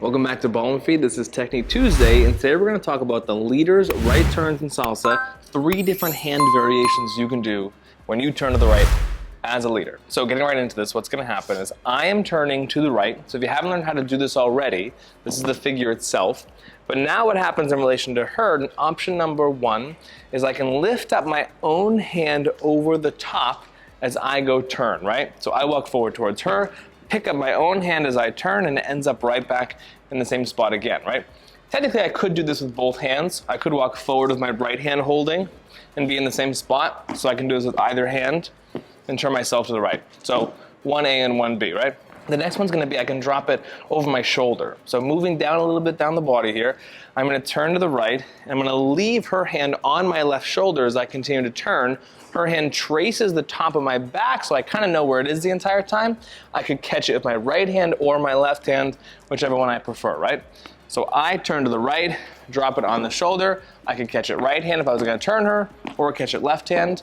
Welcome back to Ballroom Feed. This is Technique Tuesday, and today we're going to talk about the leaders, right turns in salsa, 3 different hand variations you can do when you turn to the right as a leader. So getting right into this, what's going to happen is I am turning to the right. So if you haven't learned how to do this already, this is the figure itself. But now what happens in relation to her, option number 1, is I can lift up my own hand over the top as I go turn, right? So I walk forward towards her, pick up my own hand as I turn, and it ends up right back in the same spot again, right? Technically, I could do this with both hands. I could walk forward with my right hand holding and be in the same spot. So I can do this with either hand and turn myself to the right. So 1A and 1B, right? The next one's gonna be, I can drop it over my shoulder. So moving down a little bit down the body here, I'm gonna turn to the right, and I'm gonna leave her hand on my left shoulder as I continue to turn. Her hand traces the top of my back, so I kind of know where it is the entire time. I could catch it with my right hand or my left hand, whichever one I prefer, right? So I turn to the right, drop it on the shoulder. I could catch it right hand if I was gonna turn her, or catch it left hand.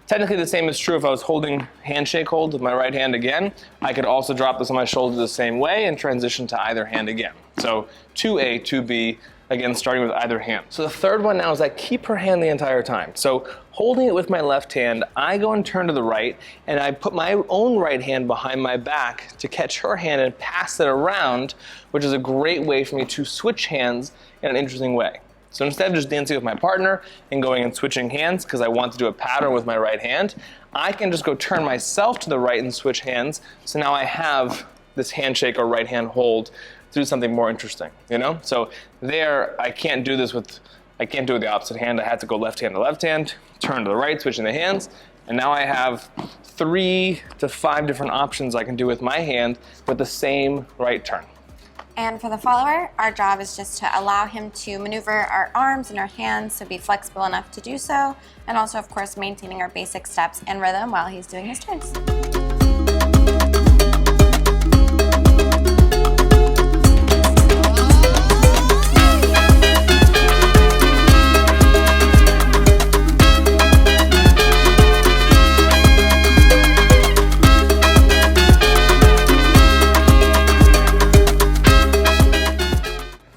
Technically the same is true if I was holding handshake hold with my right hand again. I could also drop this on my shoulder the same way and transition to either hand again. So 2A, 2B, again starting with either hand. So the third one now is I keep her hand the entire time. So holding it with my left hand, I go and turn to the right, and I put my own right hand behind my back to catch her hand and pass it around, which is a great way for me to switch hands in an interesting way. So instead of just dancing with my partner and going and switching hands because I want to do a pattern with my right hand, I can just go turn myself to the right and switch hands. So now I have this handshake or right hand hold to do something more interesting, you know? So there, I can't do this with, I can't do it with the opposite hand. I had to go left hand to left hand, turn to the right, switching the hands. And now I have 3 to 5 different options I can do with my hand with the same right turn. And for the follower, our job is just to allow him to maneuver our arms and our hands to be flexible enough to do so, and also, of course, maintaining our basic steps and rhythm while he's doing his turns.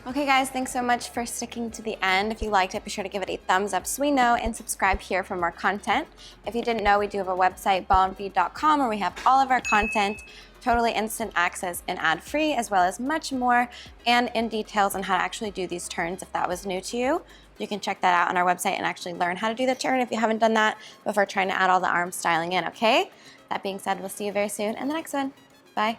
Okay guys, thanks so much for sticking to the end. If you liked it, be sure to give it a thumbs up so we know, and subscribe here for more content. If you didn't know, we do have a website, ballroomfeed.com, where we have all of our content, totally instant access and ad-free, as well as much more, and in details on how to actually do these turns if that was new to you. You can check that out on our website and actually learn how to do the turn if you haven't done that before trying to add all the arm styling in, okay? That being said, we'll see you very soon in the next one. Bye.